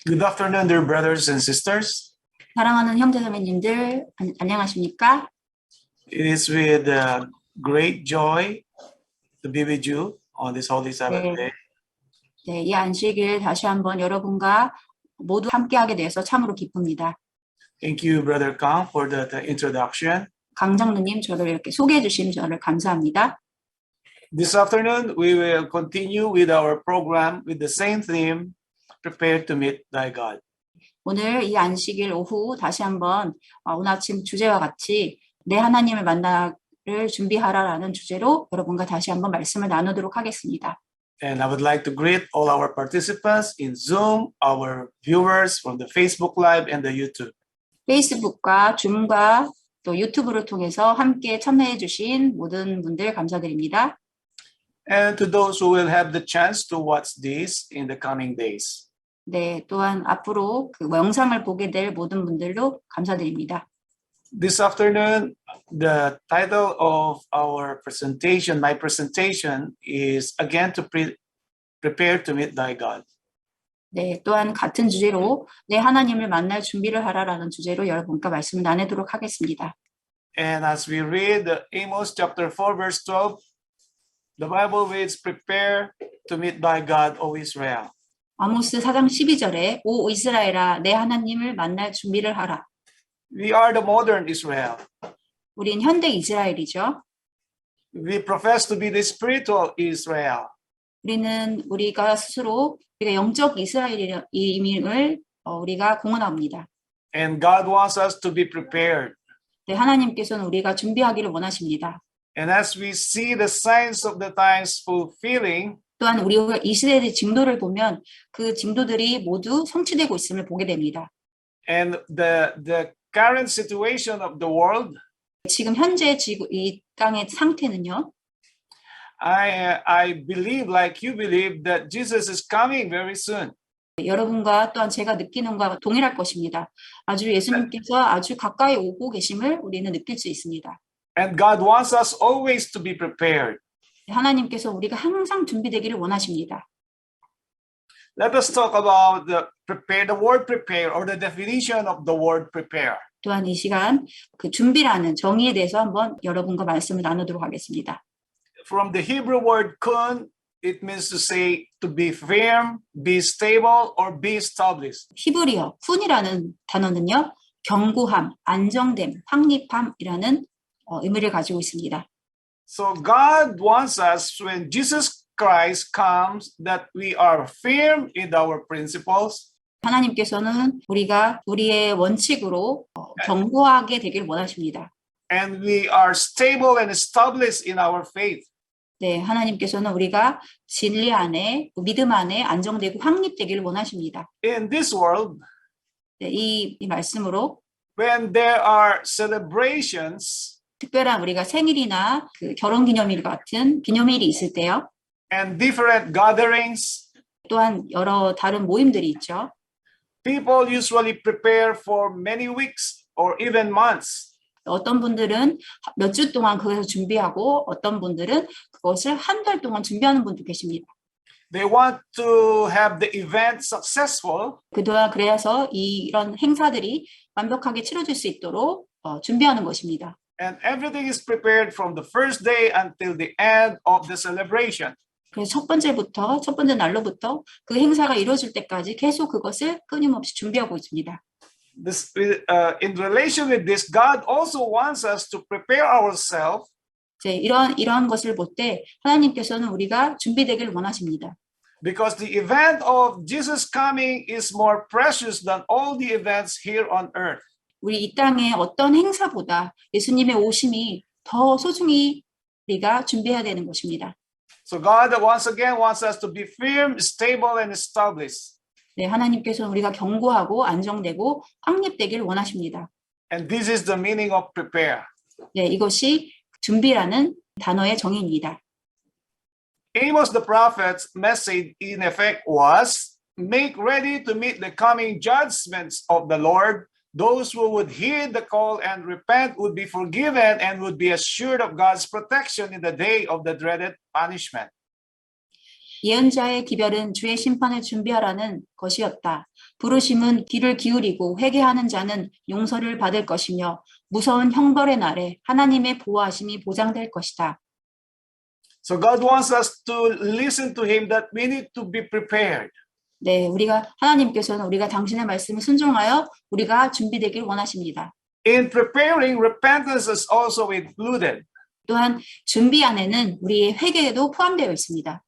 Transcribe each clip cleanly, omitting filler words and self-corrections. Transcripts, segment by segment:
Good afternoon, dear brothers and sisters. 사랑하는 형제자매님들, 안녕하십니까? It is with great joy to be with you on this Holy Sabbath day. 네, 이 안식일 다시 한번 여러분과 모두 함께하게 돼서 참으로 기쁩니다. Thank you, Brother Kang, for the introduction. 강 장로님, 저를 이렇게 소개해 주신 저를 감사합니다. This afternoon, we will continue with our program with the same theme, Prepare to Meet Thy God. 오늘 이 안식일 오후 다시 한번 오늘 아침 주제와 같이 내 하나님을 만나를 준비하라라는 주제로 여러분과 다시 한번 말씀을 나누도록 하겠습니다. And I would like to greet all our participants in Zoom, our viewers from the Facebook Live and the YouTube. 페이스북과 줌과 또 유튜브를 통해서 함께 참여해 주신 모든 분들 감사드립니다. And to those who will have the chance to watch this in the coming days. 네, 또한 앞으로 그 영상을 보게 될 모든 분들도 감사드립니다. This afternoon, the title of our presentation, my presentation, is again to prepare to meet thy God. 네, 또한 같은 주제로 내 하나님을 만날 준비를 하라라는 주제로 여러분과 말씀을 나누도록 하겠습니다. And as we read Amos chapter 4, verse 12, the Bible reads, prepare to meet thy God, O Israel. 아모스 4장 12절에 오 이스라엘아 내 하나님을 만날 준비를 하라. We are the modern Israel. 우린 현대 이스라엘이죠. We profess to be the spiritual Israel. 우리가 스스로 우리가 영적 이스라엘임을 우리가 공언합니다. And God wants us to be prepared. 네, 하나님께서는 우리가 준비하기를 원하십니다. And as we see the signs of the times fulfilling, 또한 우리가 이 시대의 징조를 보면 그 징조들이 모두 성취되고 있음을 보게 됩니다. and the current situation of the world, 지금 현재 이 땅의 상태는요. I believe, like you believe, that Jesus is coming very soon. 여러분과 또한 제가 느끼는 것과 동일할 것입니다. 아주 예수님께서 아주 가까이 오고 계심을 우리는 느낄 수 있습니다. And God wants us always to be prepared. 하나님께서 우리가 항상 준비되기를 원하십니다. Let us talk about the word prepare, or the definition of the word prepare. 또한 이 시간 그 준비라는 정의에 대해서 한번 여러분과 말씀을 나누도록 하겠습니다. From the Hebrew word kun, it means to say to be firm, be stable, or be established. 히브리어 쿤이라는 단어는요. 견고함, 안정됨, 확립함이라는 의미를 가지고 있습니다. So God wants us, when Jesus Christ comes, that we are firm in our principles. 하나님께서는 우리가 우리의 원칙으로 견고하게 되길 원하십니다. And we are stable and established in our faith. 네, 하나님께서는 우리가 진리 안에, 믿음 안에 안정되고 확립되기를 원하십니다. In this world, 네, 이 말씀으로 when there are celebrations, 특별한 우리가 생일이나 그 결혼기념일 같은 기념일이 있을 때요. and different gatherings, 또한 여러 다른 모임들이 있죠. people usually prepare for many weeks or even months. 어떤 분들은 몇 주 동안 그것을 준비하고 어떤 분들은 그것을 한 달 동안 준비하는 분도 계십니다. They want to have the event successful. 그동안 그래서 이런 행사들이 완벽하게 치러질 수 있도록 준비하는 것입니다. And everything is prepared from the first day until the end of the celebration. 그래서 첫 번째 날로부터 그 행사가 이루어질 때까지 계속 그것을 끊임없이 준비하고 있습니다. In relation with this, God also wants us to prepare ourselves. 이러한 것을 볼 때 하나님께서는 우리가 준비되길 원하십니다. Because the event of Jesus coming is more precious than all the events here on earth. 우리 이 땅의 어떤 행사보다 예수님의 오심이 더 소중히 우리가 준비해야 되는 것입니다. So God once again wants us to be firm, stable, and established. 네, 하나님께서는 우리가 견고하고 안정되고 확립되기를 원하십니다. And this is the meaning of prepare. 네, 이것이 준비라는 단어의 정의입니다. Amos the prophet's message in effect was, make ready to meet the coming judgments of the Lord. Those who would heed the call and repent would be forgiven and would be assured of God's protection in the day of the dreaded punishment. 예언자의 기별은 주의 심판을 준비하라는 것이었다. 부르심은 귀를 기울이고 회개하는 자는 용서를 받을 것이며 무서운 형벌의 날에 하나님의 보호하심이 보장될 것이다. So God wants us to listen to Him that we need to be prepared. 네, 하나님께서는 우리가 당신의 말씀에 순종하여 우리가 준비되길 원하십니다. In preparing, repentance is also included. 또한 준비 안에는 우리의 회개도 포함되어 있습니다.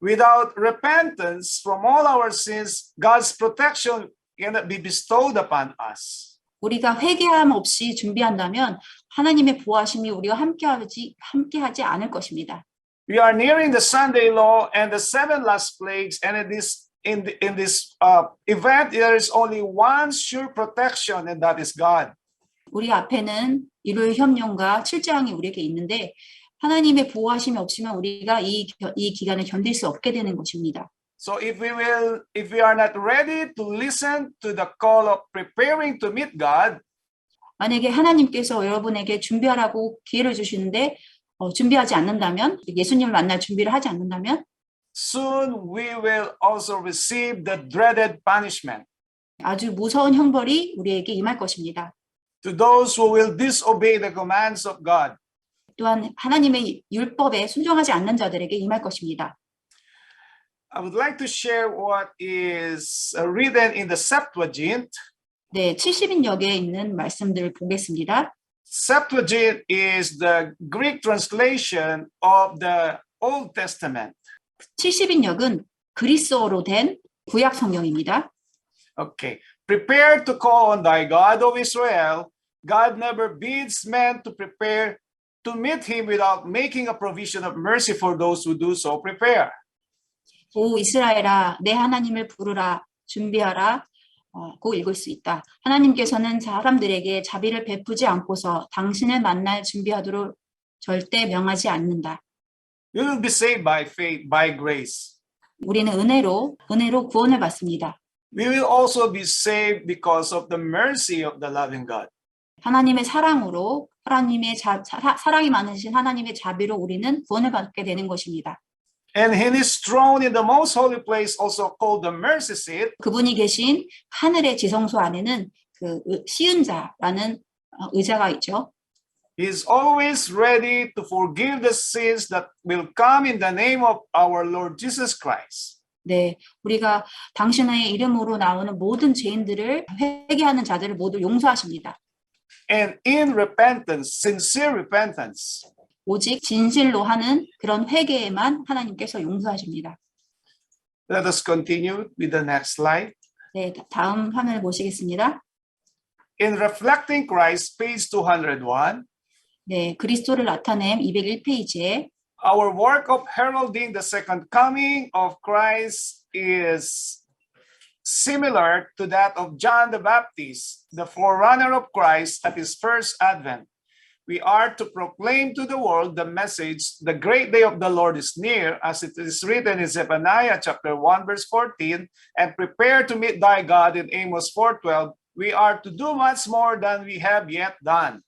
Without repentance from all our sins, God's protection cannot be bestowed upon us. 우리가 회개함 없이 준비한다면 하나님의 보호하심이 우리와 함께하지 않을 것입니다. We are nearing the Sunday law and the 7 last plagues, and in this event, there is only one sure protection, and that is God. 우리 앞에는 일요일 협령과 7장이 우리에게 있는데 하나님의 보호하심이 없으면 우리가 이 기간을 견딜 수 없게 되는 것입니다. So if we are not ready to listen to the call of preparing to meet God, 만약에 하나님께서 여러분에게 준비하라고 기회를 주시는데 준비하지 않는다면, 예수님을 만날 준비를 하지 않는다면 soon we will also receive the dreaded punishment. 아주 무서운 형벌이 우리에게 임할 것입니다. To those who will disobey the commands of God. 또한 하나님의 율법에 순종하지 않는 자들에게 임할 것입니다. I would like to share what is written in the Septuagint. 네, 70인역에 있는 말씀들을 보겠습니다. Septuagint is the Greek translation of the Old Testament. 70인역은 그리스어로 된 구약 성경입니다. Okay. Prepare to call on thy God, O Israel. God never bids men to prepare to meet him without making a provision of mercy for those who do so prepare. 오 이스라엘아, 내 하나님을 부르라, 준비하라. 고 읽을 수 있다. 하나님께서는 사람들에게 자비를 베푸지 않고서 당신을 만날 준비하도록 절대 명하지 않는다. You will be saved by faith, by grace. 우리는 은혜로 구원을 받습니다. We will also be saved because of the mercy of the loving God. 하나님의 사랑으로, 사랑이 많으신 하나님의 자비로 우리는 구원을 받게 되는 것입니다. And in his throne in the most holy place, also called the mercy seat, 그분이 계신 하늘의 지성소 안에는 그 시은 자라는 의자가 있죠. he is always ready to forgive the sins that will come in the name of our Lord Jesus Christ. 네, 우리가 당신의 이름으로 나오는 모든 죄인들을 회개하는 자들을 모두 용서하십니다. And in repentance, sincere repentance, 오직 진실로 하는 그런 회개에만 하나님께서 용서하십니다. let us continue with the next slide. 네, 다음 화면을 보시겠습니다. In Reflecting Christ, page 201, 네, 그리스도를 나타냄 201페이지에 our work of heralding the second coming of Christ is similar to that of John the Baptist, the forerunner of Christ at his first advent. We are to proclaim to the world the message, the great day of the Lord is near, as it is written in Zephaniah chapter 1, verse 14, and prepare to meet thy God in Amos 4:12. We are to do much more than we have yet done.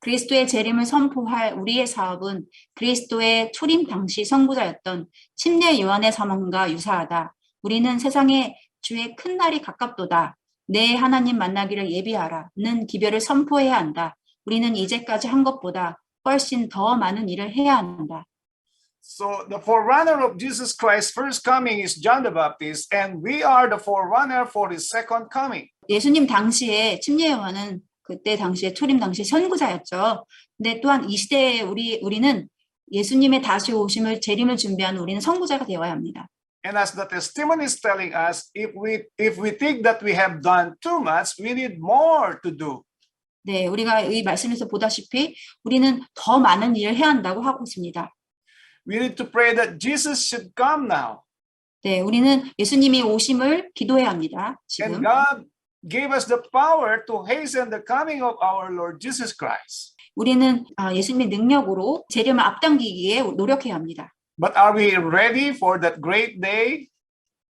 그리스도의 재림을 선포할 우리의 사업은 그리스도의 초림 당시 선구자였던 침례 요한의 사명과 유사하다. 우리는 세상에 주의 큰 날이 가깝도다. 내 하나님 만나기를 예비하라는 기별을 선포해야 한다. 우리는 이제까지 한 것보다 훨씬 더 많은 일을 해야 한다. So the forerunner of Jesus Christ's first coming is John the Baptist, and we are the forerunner for his second coming. 예수님 당시에 침례 요한은 그때 당시에 초림 당시 선구자였죠. 근데 또한 이 시대에 우리는 예수님의 다시 오심을 재림을 준비하는 우리는 선구자가 되어야 합니다. And as the testimony is telling us, if we think that we have done too much, we need more to do. 네, 우리가 이 말씀에서 보다시피 우리는 더 많은 일을 해야 한다고 하고 있습니다. We need to pray that Jesus should come now. 네, 우리는 예수님이 오심을 기도해야 합니다. And 지금. God gave us the power to hasten the coming of our Lord Jesus Christ. 우리는 예수님의 능력으로 재림을 앞당기기에 노력해야 합니다. But are we ready for that great day?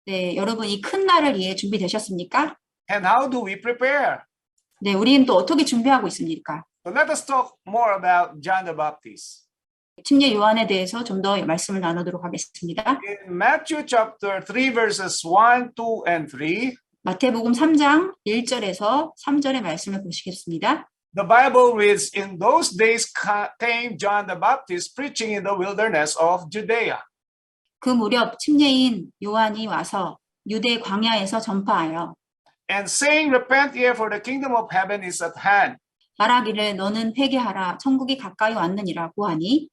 네, 여러분 이 큰 날을 위해 준비되셨습니까? And how do we prepare? 네, 우리는 또 어떻게 준비하고 있습니까? So let us talk more about John the Baptist. 침례 요한에 대해서 좀 더 말씀을 나누도록 하겠습니다. In Matthew chapter 3 verses 1, 2, and 3, 마태복음 3장 1절에서 3절의 말씀을 보시겠습니다. the Bible reads, In those days came John the Baptist preaching in the wilderness of Judea. 그 무렵 침례인 요한이 와서 유대 광야에서 전파하여 And saying, Repent ye, for the kingdom of heaven is at hand. 말하기를 너는 회개하라 천국이 가까이 왔느니라고 하니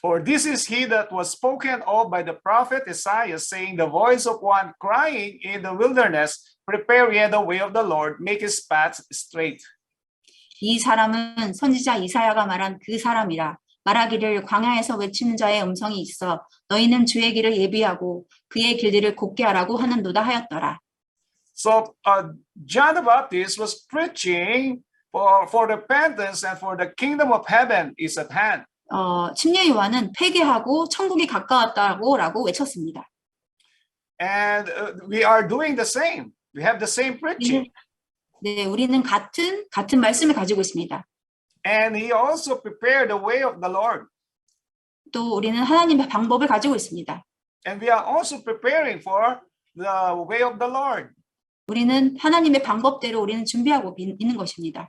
For this is he that was spoken of by the prophet Isaiah, saying, The voice of one crying in the wilderness, Prepare ye the way of the Lord, make his paths straight. 이 사람은 선지자 이사야가 말한 그 사람이라 말하기를 광야에서 외치는 자의 음성이 있어 너희는 주의 길을 예비하고 그의 길들을 곱게 하라고 하는도다 하였더라. So John the Baptist was preaching for repentance and for the kingdom of heaven is at hand. 침례 요한은 회개하고 천국이 가까웠다고라고 외쳤습니다. And we are doing the same. We have the same preaching. 네, 우리는 같은 말씀을 가지고 있습니다. And he also prepared the way of the Lord. 또 우리는 하나님의 방법을 가지고 있습니다. And we are also preparing for the way of the Lord. 우리는 하나님의 방법대로 우리는 준비하고 있는 것입니다.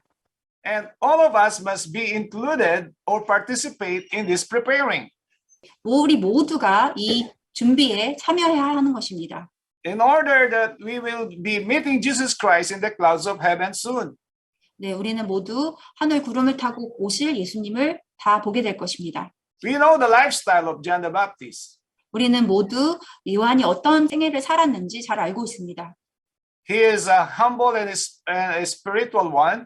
And all of us must be included or participate in this preparing. 우리 모두가 이 준비에 참여해야 하는 것입니다. In order that we will be meeting Jesus Christ in the clouds of heaven soon. 네, 우리는 모두 하늘 구름을 타고 오실 예수님을 다 보게 될 것입니다. We know the lifestyle of John the Baptist. 우리는 모두 요한이 어떤 생애를 살았는지 잘 알고 있습니다. He is a humble and a spiritual one.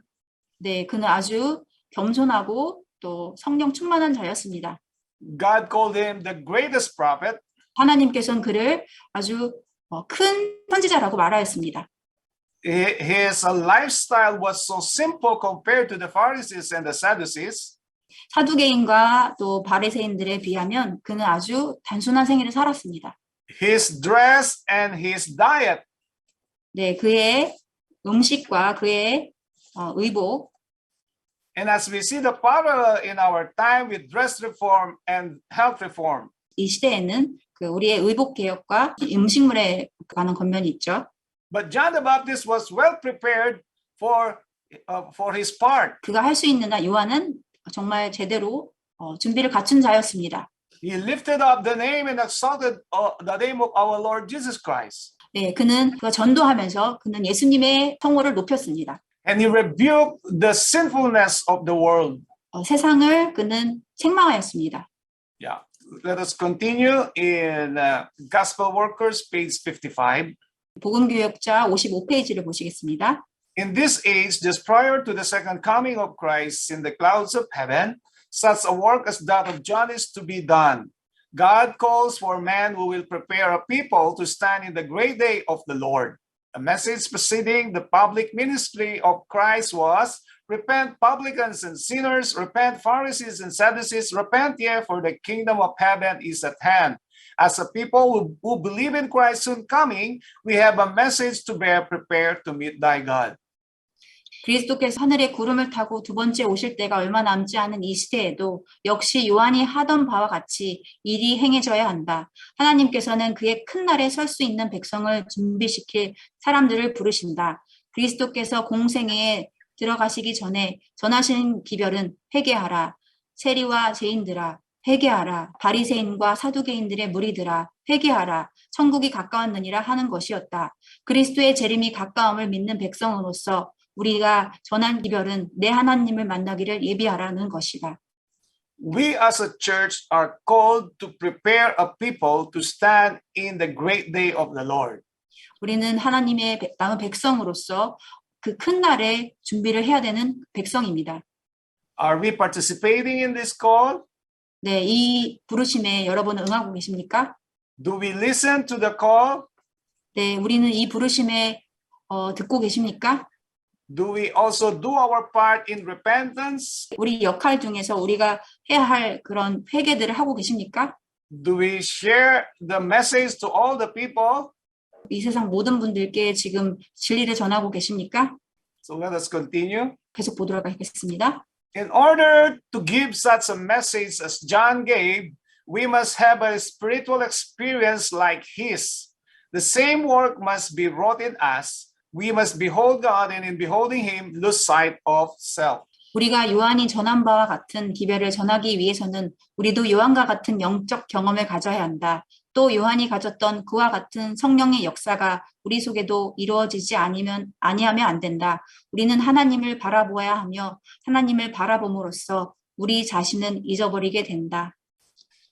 네, 그는 아주 겸손하고 또 성령 충만한 자였습니다. God called him the greatest prophet. 하나님께서는 그를 아주 큰 선지자라고 말하였습니다. His lifestyle was so simple compared to the Pharisees and the Sadducees. 사두개인과 또 바리새인들에 비하면 그는 아주 단순한 생애를 살았습니다. His dress and his diet. 네, 그의 음식과 그의 의복. And as we see the parallel in our time with dress reform and health reform. 이 시대에는 그 우리의 의복 개혁과 음식물에 관한 권면이 있죠. But John the Baptist was well prepared for his part. 그가 할 수 있는 한 요한은 정말 제대로 준비를 갖춘 자였습니다. He lifted up the name and exalted the name of our Lord Jesus Christ. 네, 그가 전도하면서 그는 예수님의 성호를 높였습니다. And he rebuked the sinfulness of the world. 세상을 그는 책망하였습니다. Yeah. Let us continue in Gospel Workers, page 55. 복음교역자 55페이지를 보시겠습니다. In this age, just prior to the second coming of Christ in the clouds of heaven, such a work as that of John is to be done. God calls for men who will prepare a people to stand in the great day of the Lord. A message preceding the public ministry of Christ was, Repent, publicans and sinners, repent, Pharisees and Sadducees, repent ye, for the kingdom of heaven is at hand. As a people who believe in Christ's soon coming, we have a message to bear, prepare to meet thy God. 그리스도께서 하늘의 구름을 타고 두 번째 오실 때가 얼마 남지 않은 이 시대에도 역시 요한이 하던 바와 같이 일이 행해져야 한다. 하나님께서는 그의 큰 날에 설 수 있는 백성을 준비시킬 사람들을 부르신다. 그리스도께서 공생애에 들어가시기 전에 전하신 기별은 회개하라. 세리와 죄인들아 회개하라. 바리새인과 사두개인들의 무리들아 회개하라. 천국이 가까웠느니라 하는 것이었다. 그리스도의 재림이 가까움을 믿는 백성으로서 우리가 전한 기별은 내 하나님을 만나기를 예비하라는 것이다. We as a church are called to prepare a people to stand in the great day of the Lord. 우리는 하나님의 남은 백성으로서 그 큰 날에 준비를 해야 되는 백성입니다. Are we participating in this call? 네, 이 부르심에 여러분은 응하고 계십니까? Do we listen to the call? 네, 우리는 이 부르심에 듣고 계십니까? Do we also do our part in repentance? 우리 역할 중에서 우리가 해야 할 그런 회개들을 하고 계십니까? Do we share the message to all the people? 이 세상 모든 분들께 지금 진리를 전하고 계십니까? So let us continue. 계속 보도록 하겠습니다. In order to give such a message as John gave, we must have a spiritual experience like his. The same work must be wrought in us. We must behold God, and in beholding him, lose sight of self. 우리가 요한이 전한 바와 같은 기별을 전하기 위해서는 우리도 요한과 같은 영적 경험을 가져야 한다. 또 요한이 가졌던 그와 같은 성령의 역사가 우리 속에도 이루어지지 아니하면 안 된다. 우리는 하나님을 바라보아야 하며 하나님을 바라봄으로써 우리 자신은 잊어버리게 된다.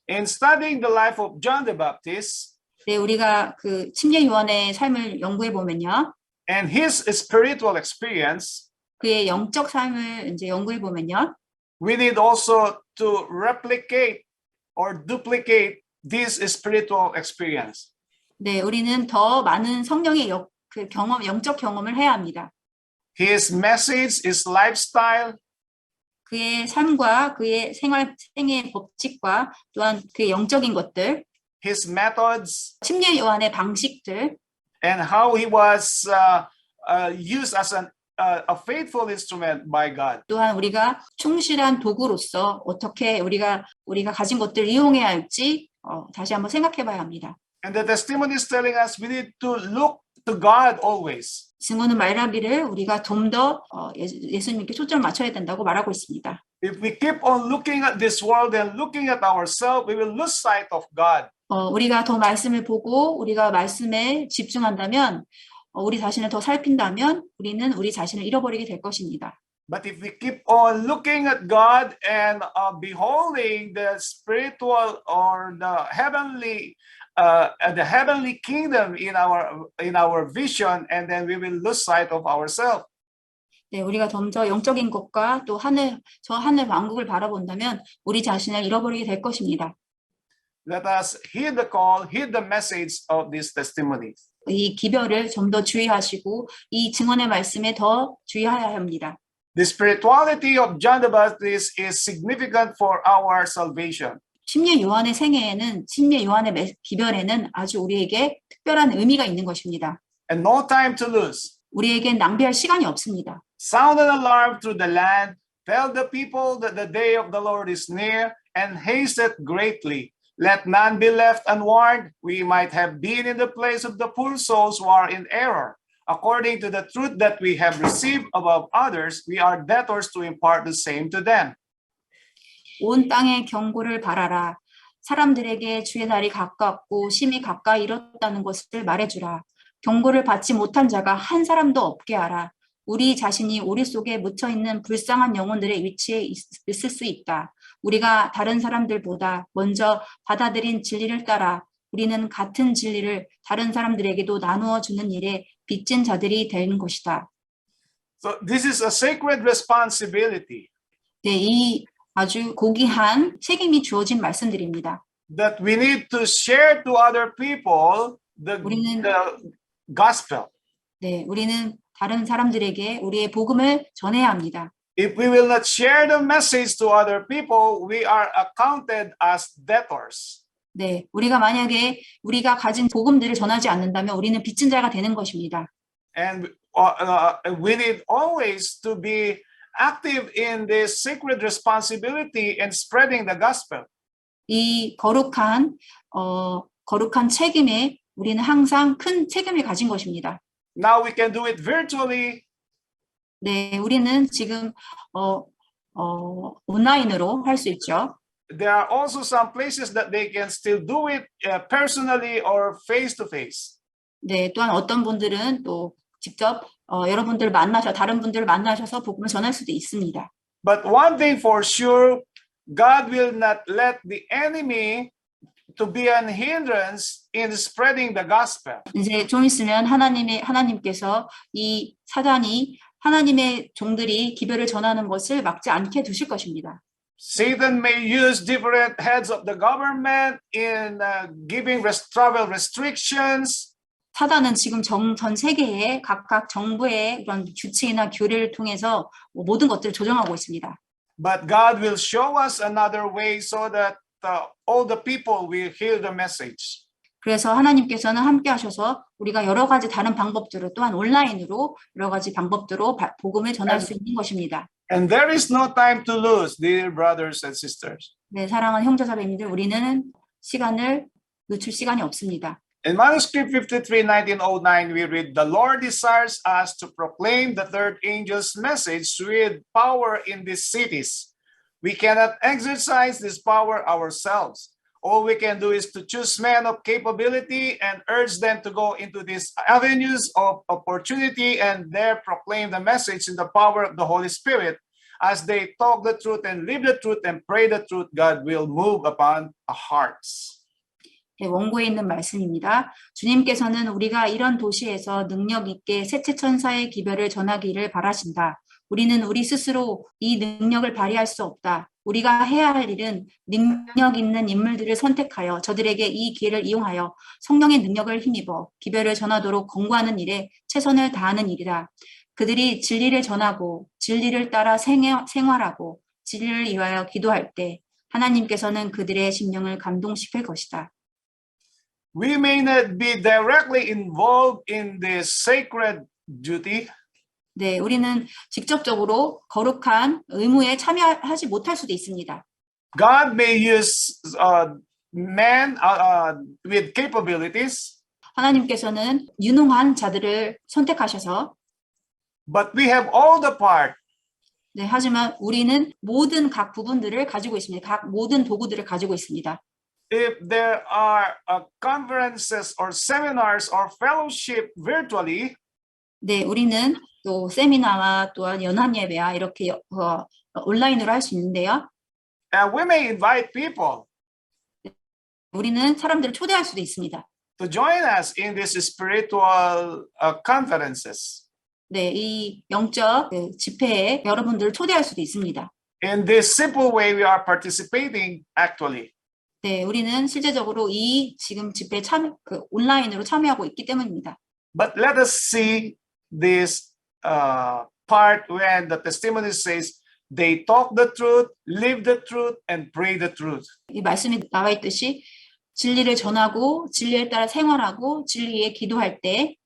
In studying the life of John the Baptist 네, 우리가 그 침례 요한의 삶을 연구해 보면요. and his spiritual experience, 그의 영적 삶을 이제 연구해 보면요. we need also to replicate or duplicate this spiritual experience. 네, 우리는 더 많은 성령의 영적 경험을 해야 합니다. His message, his lifestyle, 그의 삶과 그의 생의 법칙과 또한 그의 영적인 것들, his methods, 침례 요한의 방식들, and how he was used as a faithful instrument by God. 또한 우리가 충실한 도구로서 어떻게 우리가 가진 것들을 이용해야 할지 다시 한번 생각해 봐야 합니다. And the testimony is telling us we need to look to God always. 증거는 말하기를 우리가 좀 더 예수님께 초점을 맞춰야 된다고 말하고 있습니다. If we keep on looking at this world and looking at ourselves, we will lose sight of God. 우리가 더 말씀을 보고 우리가 말씀에 집중한다면 우리 자신을 더 살핀다면 우리는 우리 자신을 잃어버리게 될 것입니다. But if we keep on looking at God and beholding the spiritual or the heavenly kingdom in our vision, and then we will lose sight of ourselves. 네, 우리가 점점 영적인 것과 또 하늘 왕국을 바라본다면 우리 자신을 잃어버리게 될 것입니다. Let us heed the call, heed the message of these testimonies. 이 기별을 좀 더 주의하시고 이 증언의 말씀에 더 주의해야 합니다. The spirituality of John the Baptist is significant for our salvation. 침례 요한의 생애에는 침례 요한의 기별에는 아주 우리에게 특별한 의미가 있는 것입니다. And no time to lose. 우리에겐 낭비할 시간이 없습니다. Sound an alarm through the land, tell the people that the day of the Lord is near, and haste it greatly. Let none be left unwarned. We might have been in the place of the poor souls who are in error. According to the truth that we have received above others, we are debtors to impart the same to them. 온 땅의 경고를 바라라. 사람들에게 주의 날이 가깝고 심히 가까이 이뤘다는 것을 말해주라. 경고를 받지 못한 자가 한 사람도 없게 하라. 우리 자신이 우리 속에 묻혀있는 불쌍한 영혼들의 위치에 있을 수 있다. 우리가 다른 사람들보다 먼저 받아들인 진리를 따라 우리는 같은 진리를 다른 사람들에게도 나누어 주는 일에 빚진 자들이 되는 것이다. So this is a sacred responsibility 네, 이 아주 고귀한 책임이 주어진 말씀들입니다. that we need to share to other people the gospel. 네, 우리는 다른 사람들에게 우리의 복음을 전해야 합니다. If we will not share the message to other people, we are accounted as debtors. 네, 우리가 만약에 우리가 가진 복음들을 전하지 않는다면 우리는 빚진 자가 되는 것입니다. And we need always to be active in this sacred responsibility in spreading the gospel. 이 거룩한 책임에 우리는 항상 큰 책임을 가진 것입니다. Now we can do it virtually. 네, 우리는 지금 온라인으로 할 수 있죠. There are also some places that they can still do it personally or face to face. 네, 또한 어떤 분들은 또 직접 다른 분들을 만나셔서 복음을 전할 수도 있습니다. But one thing for sure, God will not let the enemy to be an hindrance in spreading the gospel. 이제 좀 있으면 하나님께서 이 사단이 하나님의 종들이 기별을 전하는 것을 막지 않게 두실 것입니다. Satan may use different heads of the government in giving travel restrictions. 사단은 지금 전 세계에 각각 정부의 그런 규칙이나 규례를 통해서 모든 것들을 조정하고 있습니다. But God will show us another way so that all the people will hear the message. 그래서 하나님께서는 함께 하셔서 우리가 여러 가지 다른 방법들로 또한 온라인으로 여러 가지 방법들로 복음을 전할 수 있는 것입니다. And there is no time to lose, dear brothers and sisters. 네, 사랑하는 형제자매님들, 우리는 시간을 늦출 시간이 없습니다. In manuscript 53, 1909, we read, "The Lord desires us to proclaim the third angel's message with power in these cities. We cannot exercise this power ourselves. All we can do is to choose men of capability and urge them to go into these avenues of opportunity and there proclaim the message in the power of the Holy Spirit. As they talk the truth and live the truth and pray the truth, God will move upon our hearts." 네, 원고에 있는 말씀입니다. 주님께서는 우리가 이런 도시에서 능력 있게 셋째 천사의 기별을 전하기를 바라신다. 우리는 우리 스스로 이 능력을 발휘할 수 없다. 우리가 해야 할 일은 능력 있는 인물들을 선택하여 저들에게 이 기회를 이용하여 성령의 능력을 힘입어 기별을 전하도록 권고하는 일에 최선을 다하는 일이다. 그들이 진리를 전하고 진리를 따라 생활하고 진리를 위하여 기도할 때 하나님께서는 그들의 심령을 감동시킬 것이다. We may not be directly involved in this sacred duty, 네, 우리는 직접적으로 거룩한 의무에 참여하지 못할 수도 있습니다. God may use men with capabilities, 하나님께서는 유능한 자들을 선택하셔서 but we have all the part. 네, 하지만 우리는 모든 각 부분들을 가지고 있습니다. 각 모든 도구들을 가지고 있습니다. If there are conferences or seminars or fellowship virtually, 네, 우리는 또 세미나와 또한 연합 예배와 이렇게 온라인으로 할 수 있는데요. we may invite people 우리는 사람들을 초대할 수도 있습니다. to join us in these spiritual conferences. 네, 이 영적 집회에 여러분들을 초대할 수도 있습니다. In this simple way, we are participating actually. 네, 우리는 실제적으로 이 지금 집회에 온라인으로 참여하고 있기 때문입니다. But let us see this part when the testimony says they talk the truth, live the truth, and pray the truth. 이 말씀이 나와 있듯이 진리를 전하고 진리에 따라 생활하고 진리에 기도할 때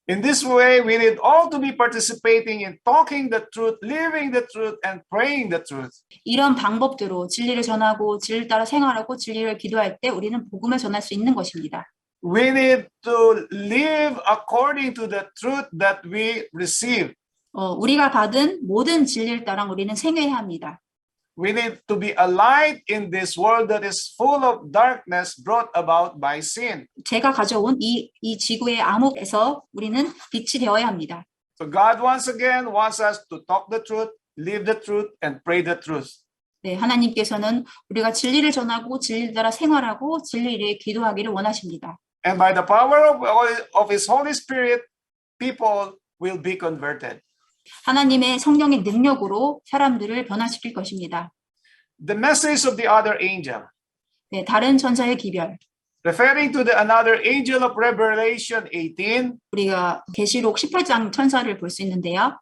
In this way, we need all to be participating in talking the truth, living the truth, and praying the truth. 이런 방법대로 진리를 전하고 진리를 따라 생활하고 진리를 기도할 때 우리는 복음을 전할 수 있는 것입니다. We need to live according to the truth that we receive. 우리가 받은 모든 진리를 따라 우리는 생애해야 합니다. We need to be a light in this world that is full of darkness brought about by sin. 제가 가져온 이 지구의 암흑에서 우리는 빛이 되어야 합니다. So God once again wants us to talk the truth, live the truth, and pray the truth. 네, 하나님께서는 우리가 진리를 전하고 진리를 따라 생활하고 진리를 기도하기를 원하십니다. And by the power of His Holy Spirit, people will be converted. 하나님의 성령의 능력으로 사람들을 변화시킬 것입니다. The message of the other angel, 네, 다른 천사의 기별. referring to the another angel of Revelation 18, 우리가 계시록 18장 천사를 볼 수 있는데요.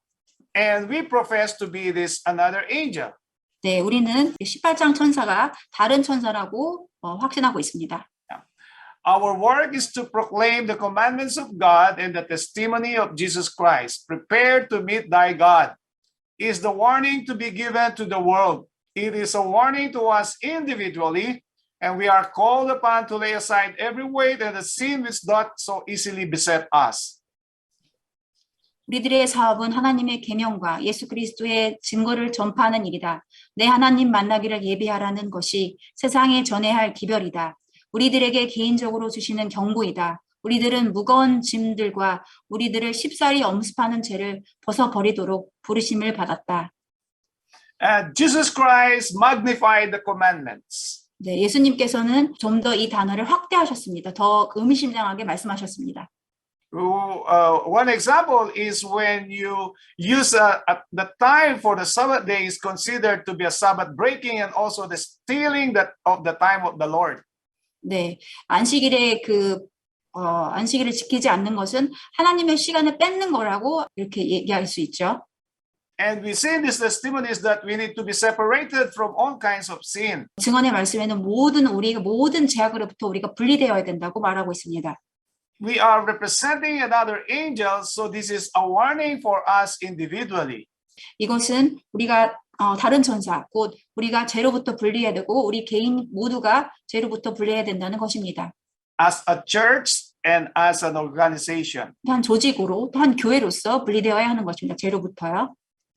and we profess to be this another angel. 네, 우리는 18장 천사가 다른 천사라고 확신하고 있습니다. Our work is to proclaim the commandments of God and the testimony of Jesus Christ. Prepare to meet thy God is the warning to be given to the world. It is a warning to us individually, and we are called upon to lay aside every weight and the sin which doth so easily beset us. 우리들의 사업은 하나님의 계명과 예수 그리스도의 증거를 전파하는 일이다. 내 하나님 만나기를 예비하라는 것이 세상에 전해야 할 기별이다. 우리들에게 개인적으로 주시는 경고이다. 우리들은 무거운 짐들과 우리들을 쉽사리 엄습하는 죄를 벗어버리도록 부르심을 받았다. Jesus Christ magnified the commandments. 네, 예수님께서는 좀 더 이 단어를 확대하셨습니다. 더 의미심장하게 말씀하셨습니다. One example is when you use the time for the Sabbath day is considered to be a Sabbath breaking and also the stealing of the time of the Lord. 네, 안식일에 안식일을 지키지 않는 것은 하나님의 시간을 뺏는 거라고 이렇게 얘기할 수 있죠. And we see in these testimonies that we need to be separated from all kinds of sin. 증언의 말씀에는 모든 죄악으로부터 우리가 분리되어야 된다고 말하고 있습니다. We are representing another angel, so this is a warning for us individually. 이것은 우리가 다른 천사, 곧 우리가 죄로부터 분리해야 되고 우리 개인 모두가 죄로부터 분리해야 된다는 것입니다. as a church and as an organization. 한 조직으로, 또 한 교회로서 분리되어야 하는 것입니다. 죄로부터요.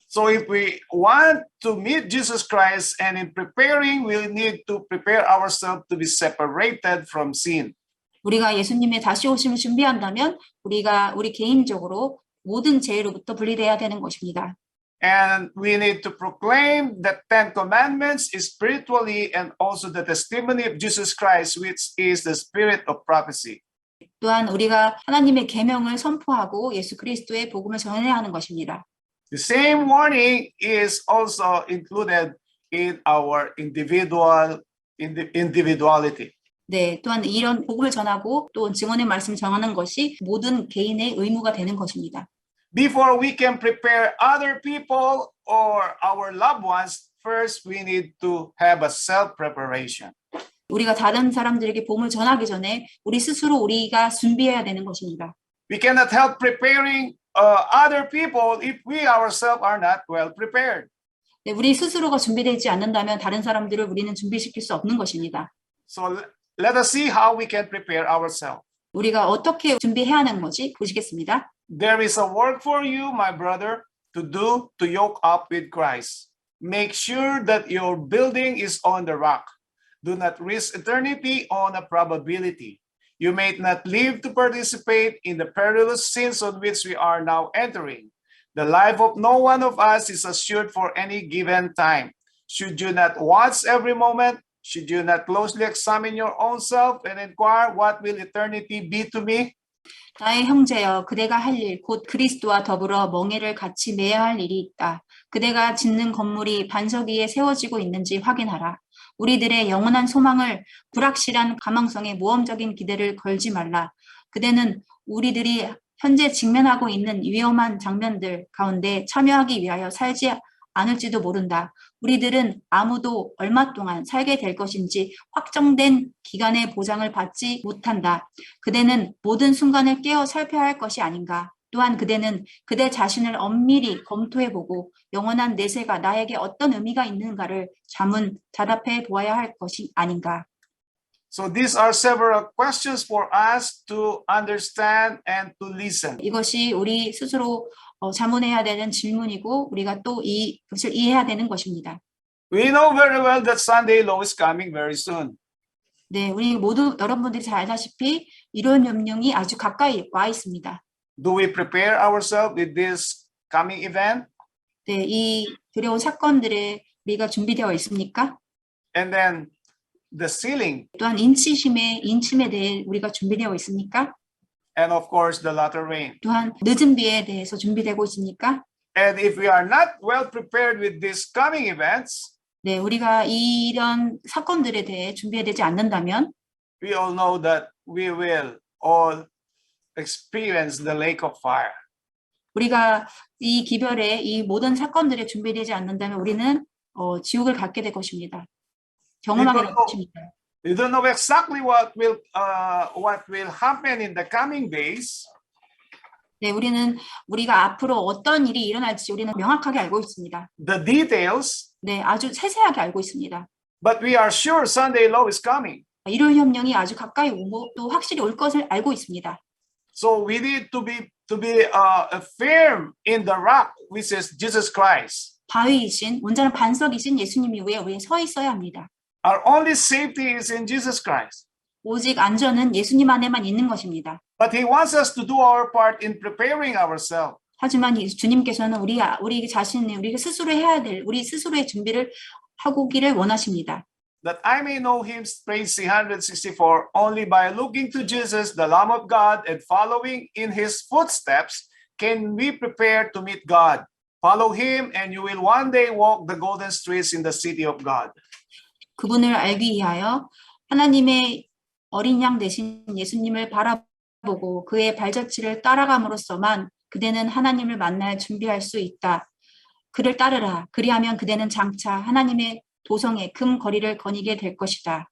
So if we want to meet Jesus Christ and in preparing, we need to prepare ourselves to be separated from sin. 우리가 예수님의 다시 오심을 준비한다면 우리 개인적으로 모든 죄로부터 분리돼야 되는 것입니다. And we need to proclaim the Ten Commandments spiritually and also the testimony of Jesus Christ, which is the spirit of prophecy. 또한 우리가 하나님의 계명을 선포하고 예수 그리스도의 복음을 전해야 하는 것입니다. The same warning is also included in our individuality. 네, 또한 이런 복음을 전하고 또 증언의 말씀을 전하는 것이 모든 개인의 의무가 되는 것입니다. Before we can prepare other people or our loved ones, first we need to have a self-preparation. 우리가 다른 사람들에게 복음을 전하기 전에 우리 스스로 우리가 준비해야 되는 것입니다. We cannot help preparing other people if we ourselves are not well prepared. 네, 우리 스스로가 준비되지 않는다면 다른 사람들을 우리는 준비시킬 수 없는 것입니다. So let us see how we can prepare ourselves. 우리가 어떻게 준비해야 하는 거지? 보시겠습니다. There is a work for you, my brother, to do to yoke up with Christ. Make sure that your building is on the rock. Do not risk eternity on a probability. You may not live to participate in the perilous sins on which we are now entering. The life of no one of us is assured for any given time. Should you not watch every moment? Should you not closely examine your own self and inquire what will eternity be to me? 나의 형제여, 그대가 할 일, 곧 그리스도와 더불어 멍에를 같이 매야 할 일이 있다. 그대가 짓는 건물이 반석 위에 세워지고 있는지 확인하라. 우리들의 영원한 소망을 불확실한 가망성에 모험적인 기대를 걸지 말라. 그대는 우리들이 현재 직면하고 있는 위험한 장면들 가운데 참여하기 위하여 살지 않을지도 모른다. 우리들은 아무도 얼마 동안 살게 될 것인지 확정된 기간의 보장을 받지 못한다. 그대는 모든 순간을 깨어 살펴야 할 것이 아닌가. 또한 그대는 그대 자신을 엄밀히 검토해보고 영원한 내세가 나에게 어떤 의미가 있는가를 자답해 보아야 할 것이 아닌가. So these are several questions for us to understand and to listen. 이것이 우리 스스로 자문해야 되는 질문이고 우리가 또 이것을 이해해야 되는 것입니다. We know very well that Sunday law is coming very soon. 네, 우리 모두 여러분들이 잘 알다시피 이런 명령이 아주 가까이 와 있습니다. Do we prepare ourselves with this coming event? 네, 이 두려운 사건들에 우리가 준비되어 있습니까? And then the sealing, 또한 인침에 대해 우리가 준비되어 있습니까? and of course the latter rain. 또한 늦은 비에 대해서 준비되고 있습니까? And if we are not well prepared with these coming events, 네, 우리가 이런 사건들에 대해 준비되지 않는다면 we all know that we will all experience the lake of fire. 우리가 이 기별에 이 모든 사건들에 준비되지 않는다면 우리는 지옥을 갖게 될 것입니다. 경험하게 될 것입니다. We don't know exactly what will happen in the coming days. 네, 우리가 앞으로 어떤 일이 일어날지 우리는 명확하게 알고 있습니다. The details, 네, 아주 세세하게 알고 있습니다. but we are sure Sunday law is coming. 일요일 협령이 아주 가까이 오고 또 확실히 올 것을 알고 있습니다. So we need to be firm in the rock, which is Jesus Christ. 바위이신 온전한 반석이신 예수님 위에 우리 서 있어야 합니다. Our only safety is in Jesus Christ. 오직 안전은 예수님 안에만 있는 것입니다. But He wants us to do our part in preparing ourselves. 하지만 주님께서는 우리 자신이 우리 스스로 해야 될 우리 스스로의 준비를 하고기를 원하십니다. That I may know Him, page 364, only by looking to Jesus, the Lamb of God, and following in His footsteps, can we prepare to meet God. Follow Him, and you will one day walk the golden streets in the city of God. 그분을 알기 위하여 하나님의 어린 양 되신 예수님을 바라보고 그의 발자취를 따라감으로써만 그대는 하나님을 만날 준비할 수 있다. 그를 따르라. 그리하면 그대는 장차 하나님의 도성의 금 거리를 거니게 될 것이다.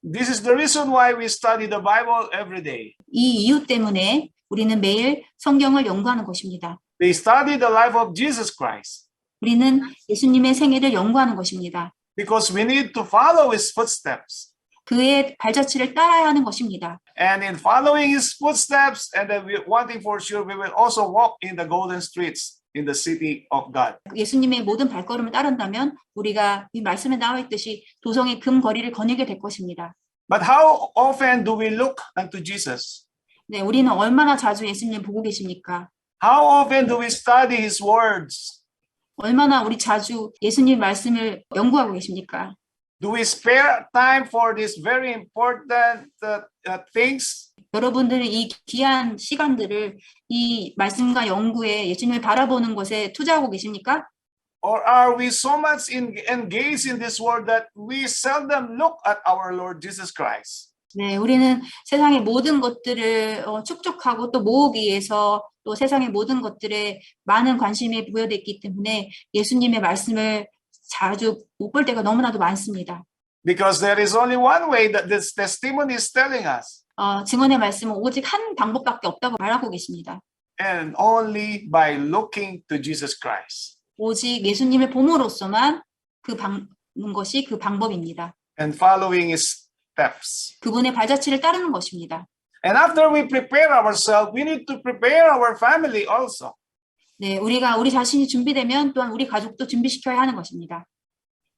This is the reason why we study the Bible every day. 이 이유 때문에 우리는 매일 성경을 연구하는 것입니다. They study the life of Jesus Christ 우리는 예수님의 생애를 연구하는 것입니다. because we need to follow his footsteps. 그의 발자취를 따라야 하는 것입니다. And in following his footsteps, and then one thing for sure, we will also walk in the golden streets in the city of God. 예수님의 모든 발걸음을 따른다면 우리가 이 말씀에 나와 있듯이 도성의 금 거리를 거닐게 될 것입니다. But how often do we look unto Jesus? 네, 우리는 얼마나 자주 예수님 보고 계십니까? How often do we study his words? 얼마나 우리 자주 예수님 말씀을 연구하고 계십니까? Do we spare time for these very important things? 여러분들은 이 귀한 시간들을 이 말씀과 연구에 예수님을 바라보는 것에 투자하고 계십니까? Or are we so much engaged in this world that we seldom look at our Lord Jesus Christ? 네, 우리는 세상의 모든 것들을 축적하고 또 모으기 위해서 또 세상의 모든 것들에 많은 관심이 부여되어 있기 때문에 예수님의 말씀을 자주 못 볼 때가 너무나도 많습니다. Because there is only one way that this testimony is telling us. 증언의 말씀은 오직 한 방법밖에 없다고 말하고 계십니다. And only by looking to Jesus Christ. 오직 예수님을 봄으로써만 보는 것이 그 방법입니다. And following his steps. 그분의 발자취를 따르는 것입니다. And after we prepare ourselves, we need to prepare our family also. 네, 우리가 우리 자신이 준비되면 또한 우리 가족도 준비시켜야 하는 것입니다.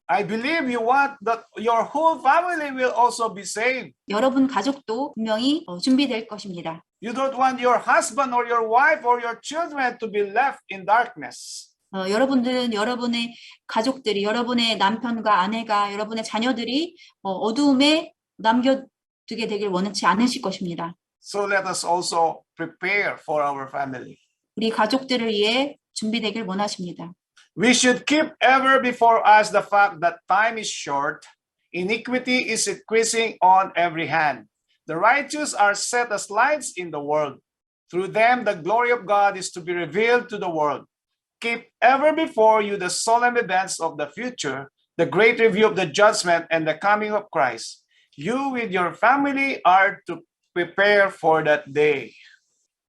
I believe you want that your whole family will also be saved. 여러분 가족도 분명히 준비될 것입니다. You don't want your husband or your wife or your children to be left in darkness. 여러분들은 여러분의 가족들이, 여러분의 남편과 아내가, 여러분의 자녀들이 어두움에 남겨두게 되길 원치 않으실 것입니다. So let us also prepare for our family. 우리 가족들을 위해 준비되길 원하십니다. We should keep ever before us the fact that time is short, iniquity is increasing on every hand. The righteous are set as lights in the world. Through them, the glory of God is to be revealed to the world. Keep ever before you the solemn events of the future, the great review of the judgment and the coming of Christ. You with your family are to prepare for that day.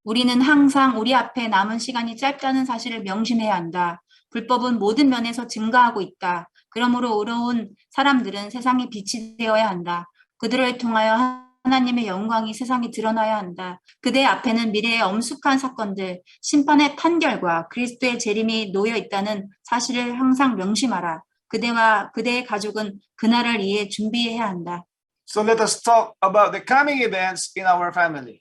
우리는 항상 우리 앞에 남은 시간이 짧다는 사실을 명심해야 한다. 불법은 모든 면에서 증가하고 있다. 그러므로 의로운 사람들은 세상의 빛이 되어야 한다. 그들을 통하여 하나님의 영광이 세상에 드러나야 한다. 그대 앞에는 미래의 엄숙한 사건들, 심판의 판결과 그리스도의 재림이 놓여 있다는 사실을 항상 명심하라. 그대와 그대의 가족은 그날을 위해 준비해야 한다. So let us talk about the coming events in our family.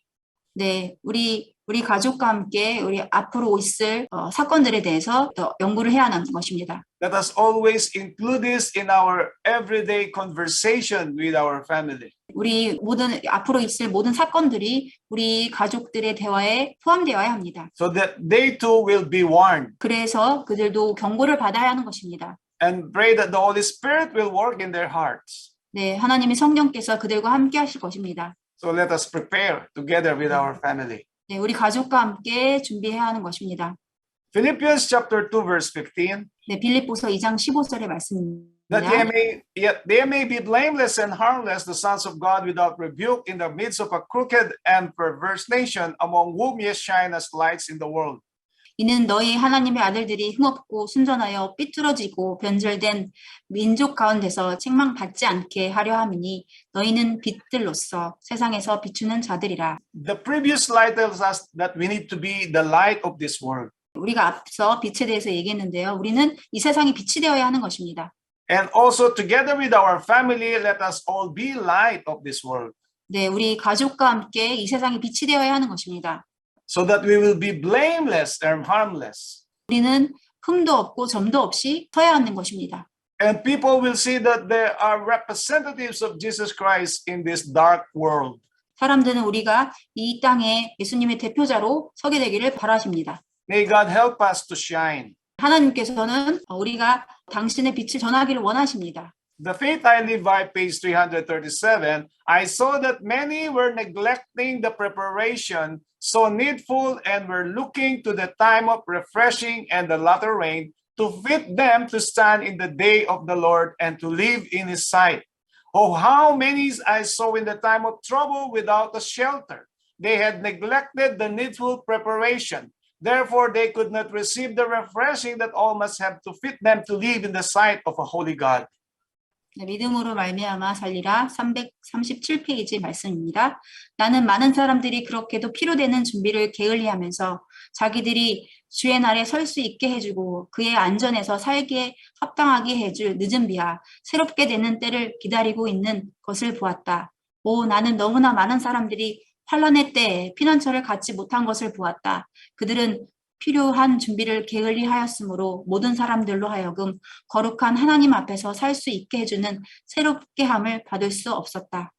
네, 우리 가족과 함께 우리 앞으로 있을 사건들에 대해서 더 연구를 해야 하는 것입니다. Let us always include this in our everyday conversation with our family. 우리 앞으로 있을 모든 사건들이 우리 가족들의 대화에 포함되어야 합니다. So that they too will be warned. 그래서 그들도 경고를 받아야 하는 것입니다. And pray that the Holy Spirit will work in their hearts. 네, 하나님의 성령께서 그들과 함께 하실 것입니다. So let us prepare together with our family. 네, 우리 가족과 함께 준비해야 하는 것입니다. Philippians chapter 2 verse 15. 네, 빌립보서 2장 15절의 말씀입니다. That they may be blameless and harmless, the sons of God without rebuke in the midst of a crooked and perverse nation, among whom ye shine as lights in the world. 이는 너희 하나님의 아들들이 흠없고 순전하여 삐뚤어지고 변절된 민족 가운데서 책망받지 않게 하려 함이니 너희는 빛들로서 세상에서 비추는 자들이라. The previous slide tells us that we need to be the light of this world. 우리가 앞서 빛에 대해서 얘기했는데요. 우리는 이 세상이 빛이 되어야 하는 것입니다. And also together with our family, let us all be light of this world. 네, 우리 가족과 함께 이 세상이 빛이 되어야 하는 것입니다. So that we will be blameless and harmless. 우리는 흠도 없고 점도 없이 서야 하는 것입니다. And people will see that there are representatives of Jesus Christ in this dark world. 사람들은 우리가 이 땅에 예수님의 대표자로 서게 되기를 바라십니다. May God help us to shine. 하나님께서는 우리가 당신의 빛을 전하기를 원하십니다. The Faith I Live By, page 337, I saw that many were neglecting the preparation so needful and were looking to the time of refreshing and the latter rain to fit them to stand in the day of the Lord and to live in His sight. Oh, how many I saw in the time of trouble without a shelter. They had neglected the needful preparation. Therefore, they could not receive the refreshing that all must have to fit them to live in the sight of a holy God. 네, 믿음으로 말미암아 살리라 337페이지 말씀입니다. 나는 많은 사람들이 그렇게도 필요되는 준비를 게을리하면서 자기들이 주의 날에 설 수 있게 해주고 그의 안전에서 살기에 합당하게 해줄 늦은 비와 새롭게 되는 때를 기다리고 있는 것을 보았다. 오, 나는 너무나 많은 사람들이 환난의 때에 피난처를 갖지 못한 것을 보았다. 그들은 필요한 준비를 게을리 하였으므로 모든 사람들로 하여금 거룩한 하나님 앞에서 살 수 있게 해주는 새롭게 함을 받을 수 없었다.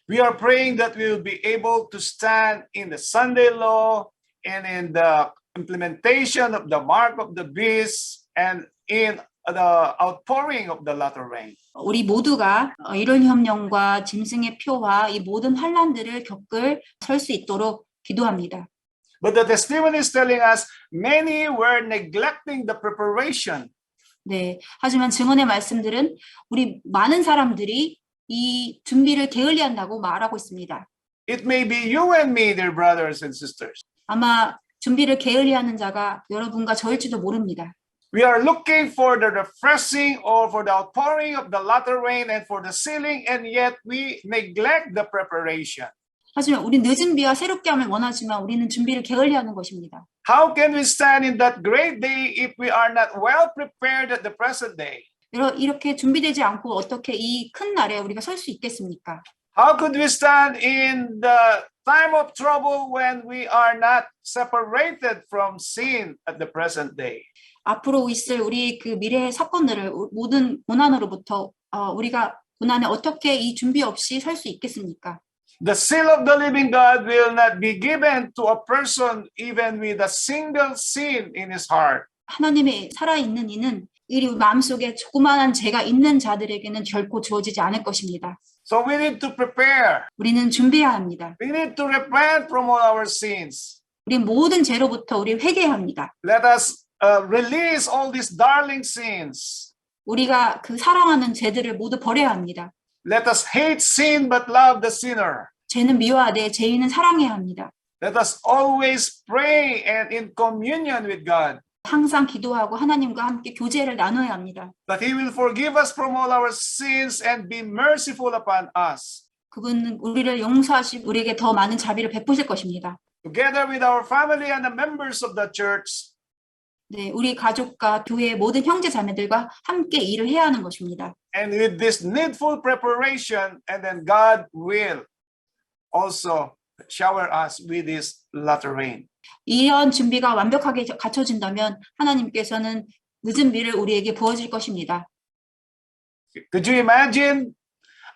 We are praying that we will be able to stand in the Sunday law and in the implementation of the mark of the beast and in the outpouring of the latter rain. 우리 모두가 이런 협령과 짐승의 표와 이 모든 환난들을 겪을 설 수 있도록 기도합니다. But the testimony is telling us many were neglecting the preparation. 네, 하지만 증언의 말씀들은 우리 많은 사람들이 이 준비를 게을리한다고 말하고 있습니다. It may be you and me, dear brothers and sisters. 아마 준비를 게을리하는 자가 여러분과 저일지도 모릅니다. We are looking for the refreshing or for the outpouring of the latter rain and for the sealing, and yet we neglect the preparation. 하지만 우리 늦은 비와 새롭게 함을 원하지만 우리는 준비를 게을리하는 것입니다. How can we stand in that great day if we are not well prepared at the present day? 이렇게 준비되지 않고 어떻게 이 큰 날에 우리가 설 수 있겠습니까? How could we stand in the time of trouble when we are not separated from sin at the present day? 앞으로 있을 우리 그 미래의 사건들을 모든 고난으로부터 우리가 고난에 어떻게 이 준비 없이 설 수 있겠습니까? The seal of the living God will not be given to a person even with a single sin in his heart. 하나님의 살아있는 이는 이 마음속에 조그마한 죄가 있는 자들에게는 결코 주어지지 않을 것입니다. So we need to prepare. 우리는 준비해야 합니다. We need to repent from all our sins. 우리 모든 죄로부터 우리 회개해야 합니다. Let us release all these darling sins. 우리가 그 사랑하는 죄들을 모두 버려야 합니다. Let us hate sin but love the sinner. 죄는 미워하되 죄인은 사랑해야 합니다. Let us always pray and in communion with God. 항상 기도하고 하나님과 함께 교제를 나눠야 합니다. That He will forgive us from all our sins and be merciful upon us. 그분은 우리를 용서하시고 우리에게 더 많은 자비를 베푸실 것입니다. Together with our family and the members of the church. 네, 우리 가족과 교회의 모든 형제 자매들과 함께 일을 해야 하는 것입니다. And with this needful preparation, and then God will also shower us with His latter rain. 이런 준비가 완벽하게 갖춰진다면 하나님께서는 늦은 비를 우리에게 부어줄 것입니다. Could you imagine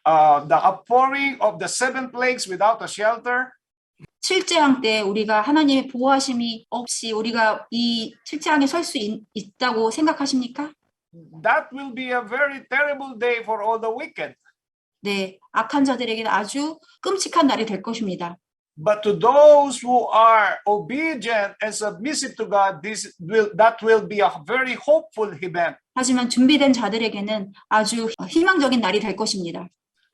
the outpouring of the 7 plagues without a shelter? 칠재앙 때 우리가 하나님의 보호하심이 없이 우리가 이 칠재앙에 설 수 있다고 생각하십니까? That will be a very terrible day for all the wicked. 네, 악한 자들에게는 아주 끔찍한 날이 될 것입니다. But to those who are obedient and submissive to God, that will be a very hopeful event. 하지만 준비된 자들에게는 아주 희망적인 날이 될 것입니다.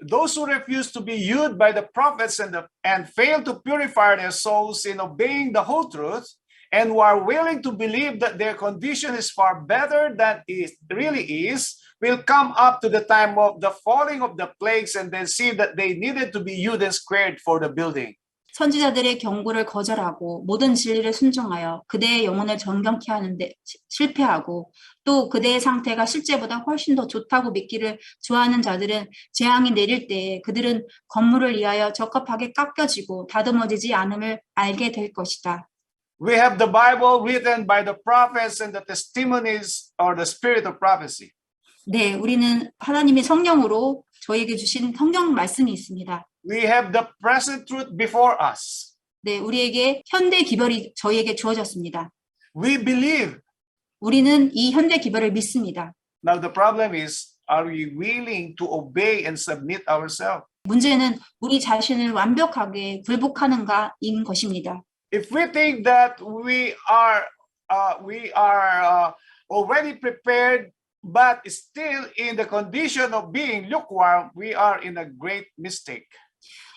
Those who refuse to be used by the prophets and fail to purify their souls in obeying the whole truth, and who are willing to believe that their condition is far better than it really is, will come up to the time of the falling of the plagues and then see that they needed to be used and squared for the building. 선지자들의 경고를 거절하고 모든 진리를 순종하여 그대의 영혼을 정경케 하는데 실패하고 또 그대의 상태가 실제보다 훨씬 더 좋다고 믿기를 좋아하는 자들은 재앙이 내릴 때에 그들은 건물을 위하여 적합하게 깎여지고 다듬어지지 않음을 알게 될 것이다. We have the Bible written by the prophets and the testimonies or the spirit of prophecy. 네, 우리는 하나님의 성령으로 저에게 주신 성경 말씀이 있습니다. We have the present truth before us. 네, 우리에게 현대 기별이 저희에게 주어졌습니다. We believe. 우리는 이 현대 기별을 믿습니다. Now the problem is, are we willing to obey and submit ourselves? 문제는 우리 자신을 완벽하게 굴복하는가인 것입니다. If we think that we are already prepared, but still in the condition of being lukewarm, we are in a great mistake.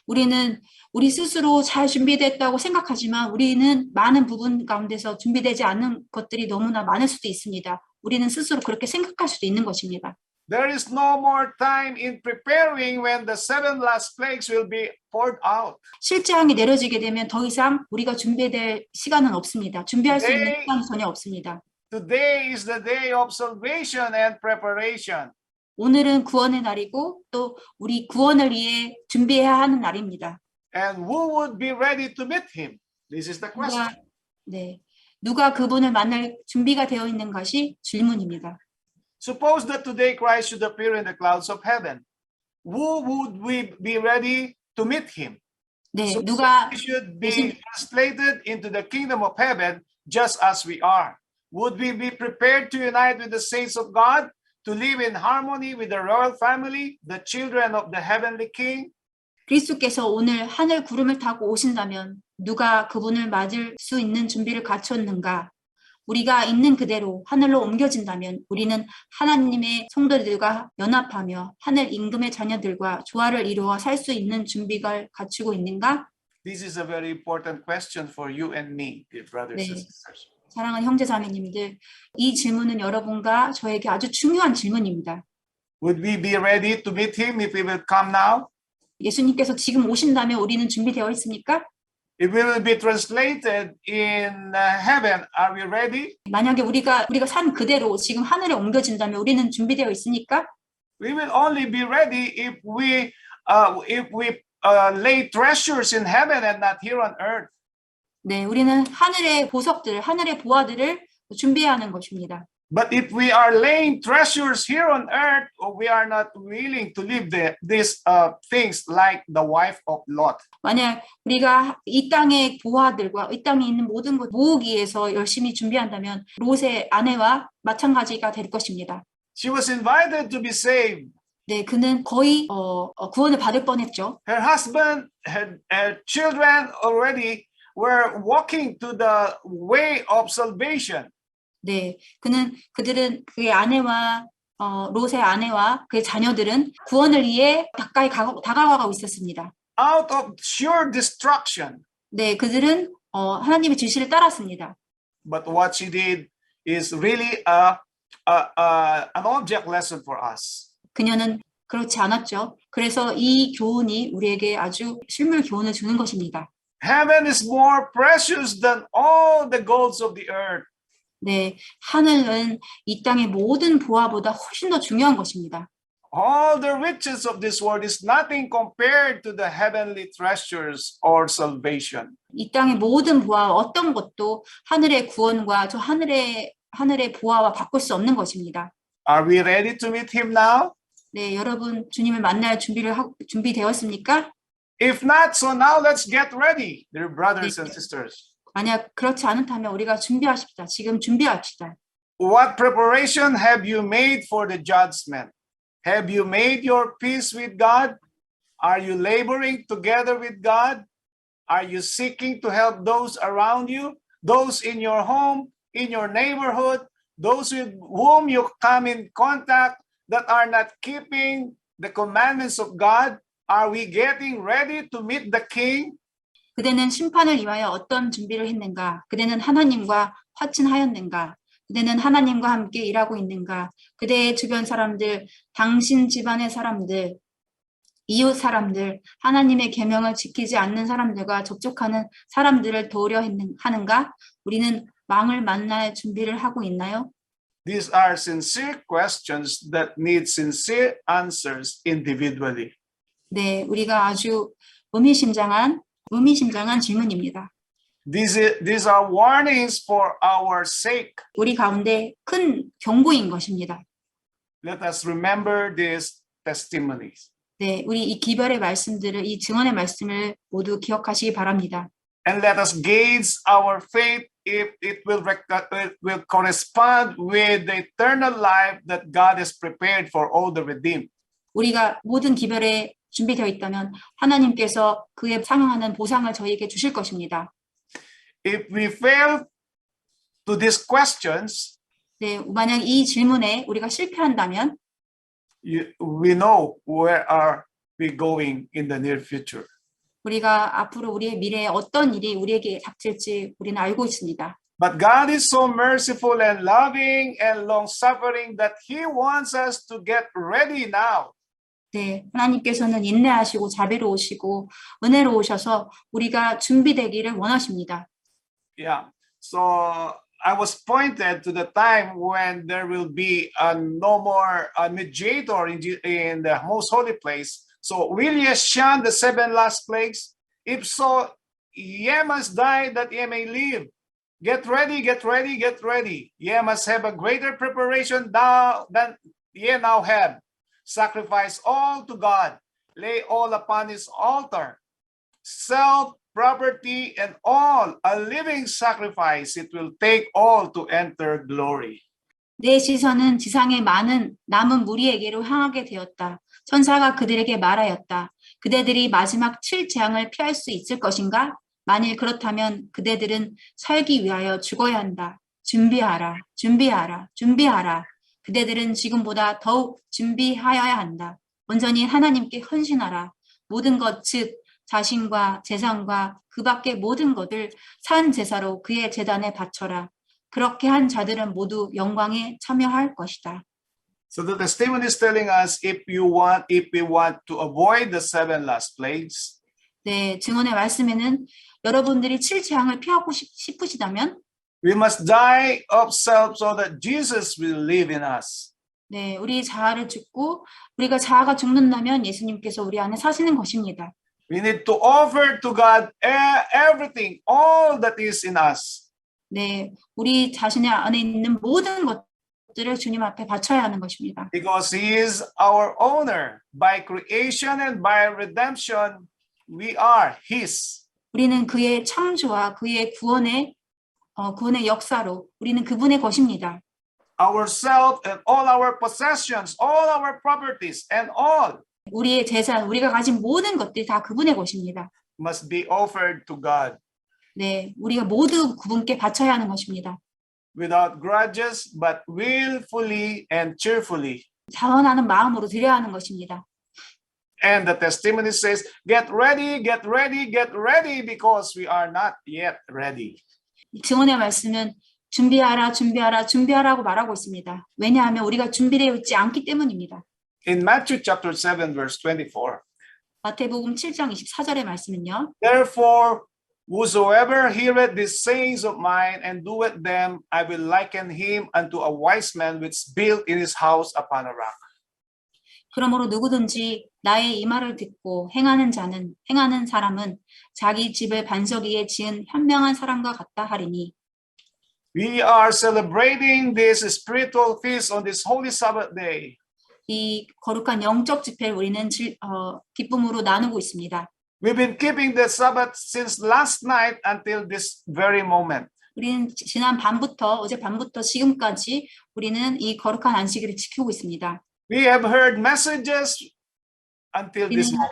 우리는 우리 스스로 잘 준비됐다고 생각하지만 우리는 많은 부분 가운데서 준비되지 않는 것들이 너무나 많을 수도 있습니다. 우리는 스스로 그렇게 생각할 수도 있는 것입니다. There is no more time in preparing when the 7 last plagues will be poured out. 실재앙이 내려지게 되면 더 이상 우리가 준비될 시간은 없습니다. 준비할 수 있는 네. 시간이 전혀 없습니다. Today is the day of salvation and preparation. 오늘은 구원의 날이고 또 우리 구원을 위해 준비해야 하는 날입니다. And who would be ready to meet him? This is the question. 누가 그분을 만날 준비가 되어 있는 것이 질문입니다. Suppose that today Christ should appear in the clouds of heaven. Who would we be ready to meet him? 네, So 누가 we should be translated into the kingdom of heaven just as we are. Would we be prepared to unite with the saints of God, to live in harmony with the royal family, the children of the heavenly King? 그리스도께서 오늘 하늘 구름을 타고 오신다면 누가 그분을 맞을 수 있는 준비를 갖췄는가? 우리가 있는 그대로 하늘로 옮겨진다면 우리는 하나님의 성도들과 연합하며 하늘 임금의 자녀들과 조화를 이루어 살 수 있는 준비를 갖추고 있는가? This is a very important question for you and me, dear brothers and sisters. 사랑하는 형제자매님들, 이 질문은 여러분과 저에게 아주 중요한 질문입니다. Would we be ready to meet him if he will come now? 예수님께서 지금 오신다면 우리는 준비되어 있습니까? If we will be translated in heaven, are we ready? 만약에 우리가 산 그대로 지금 하늘에 옮겨진다면 우리는 준비되어 있습니까? We will only be ready if we lay treasures in heaven and not here on earth. 네, 우리는 하늘의 보석들, 하늘의 보화들을 준비해야 하는 것입니다. But if we are laying treasures here on earth, we are not willing to leave these things like the wife of Lot. 만약 우리가 이 땅의 보화들과 이 땅에 있는 모든 것 모으기 위해서 열심히 준비한다면 롯의 아내와 마찬가지가 될 것입니다. She was invited to be saved. 네, 그는 거의 구원을 받을 뻔했죠. Her husband, her children already were walking to the way of salvation. 네, 그들은 그의 아내와 롯의 아내와 그의 자녀들은 구원을 위해 가까이 다가가고 있었습니다. Out of sure destruction. 네, 그들은 하나님의 지시를 따랐습니다. But what she did is really an object lesson for us. 그녀는 그렇지 않았죠. 그래서 이 교훈이 우리에게 아주 실물 교훈을 주는 것입니다. Heaven is more precious than all the golds of the earth. 네, 하늘은 이 땅의 모든 보화보다 훨씬 더 중요한 것입니다. All the riches of this world is nothing compared to the heavenly treasures or salvation. 이 땅의 모든 보화 어떤 것도 하늘의 구원과 저 하늘의 보화와 바꿀 수 없는 것입니다. Are we ready to meet him now? 네, 여러분 주님을 만날 준비되었습니까? If not, so now let's get ready, dear brothers and sisters. 만약 그렇지 않다면 우리가 준비하십시다. 지금 준비합시다. What preparation have you made for the judgment? Have you made your peace with God? Are you laboring together with God? Are you seeking to help those around you, those in your home, in your neighborhood, those with whom you come in contact that are not keeping the commandments of God? Are we getting ready to meet the King? 그대는 심판을 위하여 어떤 준비를 했는가? 그대는 하나님과 화친하였는가? 그대는 하나님과 함께 일하고 있는가? 그대의 주변 사람들, 당신 집안의 사람들, 이웃 사람들, 하나님의 계명을 지키지 않는 사람들과 접촉하는 사람들을 도우려 하는가? 우리는 왕을 만날 준비를 하고 있나요? These are sincere questions that need sincere answers individually. 네, 우리가 아주 의미심장한 질문입니다. These are warnings for our sake. 우리 가운데 큰 경고인 것입니다. Let us remember these testimonies. 네, 우리 이 기별의 말씀들을, 이 증언의 말씀을 모두 기억하시기 바랍니다. And let us gauge our faith if it will correspond with the eternal life that God has prepared for all the redeemed. 우리가 모든 기별에 준비되어 있다면 하나님께서 그에 상응하는 보상을 저희에게 주실 것입니다. If we fail to these questions, 네, 만약 이 질문에 우리가 실패한다면 we know where our we're going in the near future. 우리가 앞으로 우리의 미래에 어떤 일이 우리에게 닥칠지 우리는 알고 있습니다. But God is so merciful and loving and long-suffering that He wants us to get ready now. 네, 하나님께서는 인내하시고 자비로우시고 은혜로우셔서 우리가 준비되기를 원하십니다. Yeah. So I was pointed to the time when there will be no more mediator in the most holy place. So will ye shun the 7 last plagues? If so, ye must die that ye may live. Get ready, get ready, get ready. Ye must have a greater preparation than ye now have. Sacrifice all to God. Lay all upon his altar. Self, property, and all, a living sacrifice. It will take all to enter glory. 내 시선은 지상의 많은 남은 무리에게로 향하게 되었다. 천사가 그들에게 말하였다. 그대들이 마지막 7재앙을 피할 수 있을 것인가? 만일 그렇다면 그대들은 살기 위하여 죽어야 한다. 준비하라, 준비하라, 준비하라. 그대들은 지금보다 더욱 준비하여야 한다. 온전히 하나님께 헌신하라. 모든 것, 즉 자신과 재산과 그 밖의 모든 것을 산 제사로 그의 제단에 바쳐라. 그렇게 한 자들은 모두 영광에 참여할 것이다. So the testimony is telling us if we want to avoid the 7 last plagues, 네, 증언의 말씀에는 여러분들이 7재앙을 피하고 싶으시다면 we must die of self so that Jesus will live in us. 네, 우리 자아를 죽고 우리가 자아가 죽는다면 예수님께서 우리 안에 사시는 것입니다. We need to offer to God everything, all that is in us. 네, 우리 자신의 안에 있는 모든 것들을 주님 앞에 바쳐야 하는 것입니다. Because He is our owner. By creation and by redemption, we are His. 우리는 그의 창조와 그의 구원의 역사로 우리는 그분의 것입니다. Ourselves and all our possessions, all our properties and all 우리의 재산, 우리가 가진 모든 것들이 다 그분의 것입니다. must be offered to God 네, 우리가 모두 그분께 바쳐야 하는 것입니다. without grudges, but willfully and cheerfully. 자원하는 마음으로 드려야 하는 것입니다. And the testimony says, get ready, get ready, get ready, because we are not yet ready. 증언의 말씀은 준비하라, 준비하라, 준비하라고 말하고 있습니다. 왜냐하면 우리가 준비되어 있지 않기 때문입니다. In Matthew chapter 7, verse 24, 마태복음 7장 24절의 말씀은요. therefore, whosoever heareth these sayings of mine and doeth them, I will liken him unto a wise man which built in his house upon a rock. 그러므로 누구든지 나의 이 말을 듣고 행하는 사람은 자기 집을 반석 위에 지은 현명한 사람과 같다 하리니. We are celebrating this spiritual feast on this holy Sabbath day. 이 거룩한 영적 집회를 우리는 기쁨으로 나누고 있습니다. We've been keeping the Sabbath since last night until this very moment. 우리는 지난 밤부터 어제 밤부터 지금까지 우리는 이 거룩한 안식일을 지키고 있습니다. We have heard messages until this moment.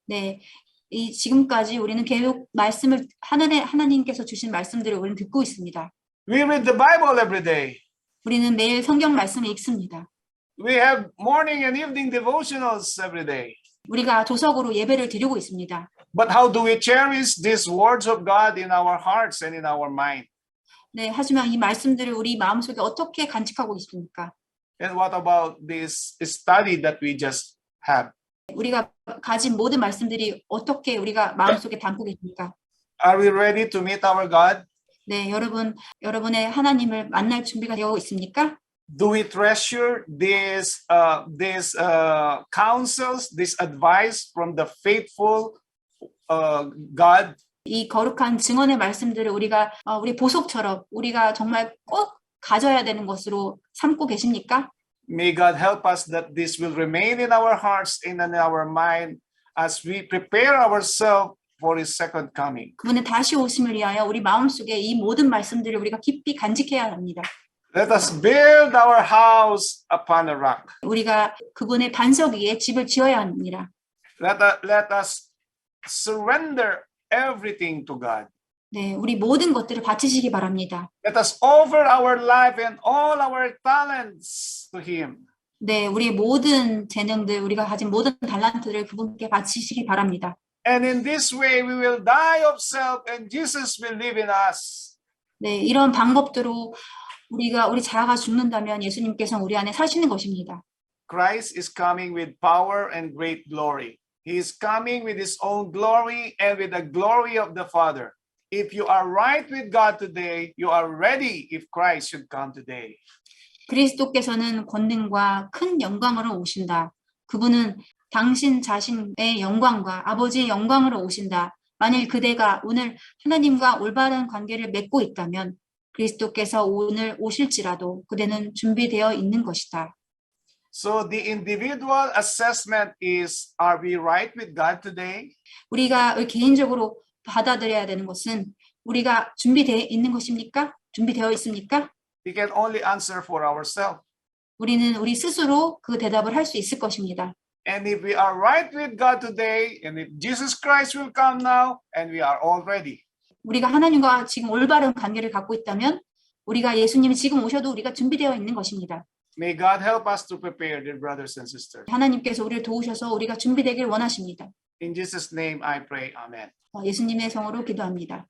네, 이 지금까지 우리는 계속 말씀을 하나님께서 주신 말씀들을 우리는 듣고 있습니다. We read the Bible every day. 우리는 매일 성경 말씀을 읽습니다. We have morning and evening devotionals every day. 우리가 조석으로 예배를 드리고 있습니다. But how do we cherish these words of God in our hearts and in our mind? 네, 하지만 이 말씀들을 우리 마음속에 어떻게 간직하고 있습니까? And what about this study that we just had? 우리가 가진 모든 말씀들이 어떻게 우리가 마음속에 담고 계십니까? Are we ready to meet our God? 네, 여러분의 하나님을 만날 준비가 되어 있습니까? Do we treasure these counsels, this advice from the faithful God? 이 거룩한 증언의 말씀들을 우리가 우리 보석처럼 우리가 정말 꼭 가져야 되는 것으로 삼고 계십니까? May God help us that this will remain in our hearts and in our mind as we prepare ourselves for His second coming. 그분의 다시 오심을 위하여 우리 마음속에 이 모든 말씀들을 우리가 깊이 간직해야 합니다. Let us build our house upon a rock. 우리가 그분의 반석 위에 집을 지어야 합니다. Let us surrender everything to God. 네, 우리 모든 것들을 바치시기 바랍니다. Let us offer our life and all our talents to Him. 네, 우리 모든 재능들, 우리가 가진 모든 달란트를 그분께 바치시기 바랍니다. And in this way, we will die of self and Jesus will live in us. 네, 이런 방법대로 우리 자아가 죽는다면 예수님께서 우리 안에 사시는 것입니다. Christ is coming with power and great glory. He is coming with his own glory and with the glory of the Father. If you are right with God today, you are ready if Christ should come today. 그리스도께서는 권능과 큰 영광으로 오신다. 그분은 당신 자신의 영광과 아버지의 영광으로 오신다. 만일 그대가 오늘 하나님과 올바른 관계를 맺고 있다면 그리스도께서 오늘 오실지라도 그대는 준비되어 있는 것이다. So the individual assessment is, are we right with God today? 우리가 개인적으로 받아들여야 되는 것은 우리가 준비되어 있는 것입니까? 준비되어 있습니까? We can only answer for ourselves. 우리는 우리 스스로 그 대답을 할 수 있을 것입니다. And if we are right with God today, and if Jesus Christ will come now, and we are all ready. 우리가 하나님과 지금 올바른 관계를 갖고 있다면 우리가 예수님이 지금 오셔도 우리가 준비되어 있는 것입니다. May God help us to prepare, dear brothers and sisters. 하나님께서 우리를 도우셔서 우리가 준비되길 원하십니다. In Jesus' name I pray, amen. 예수님의 성으로 기도합니다.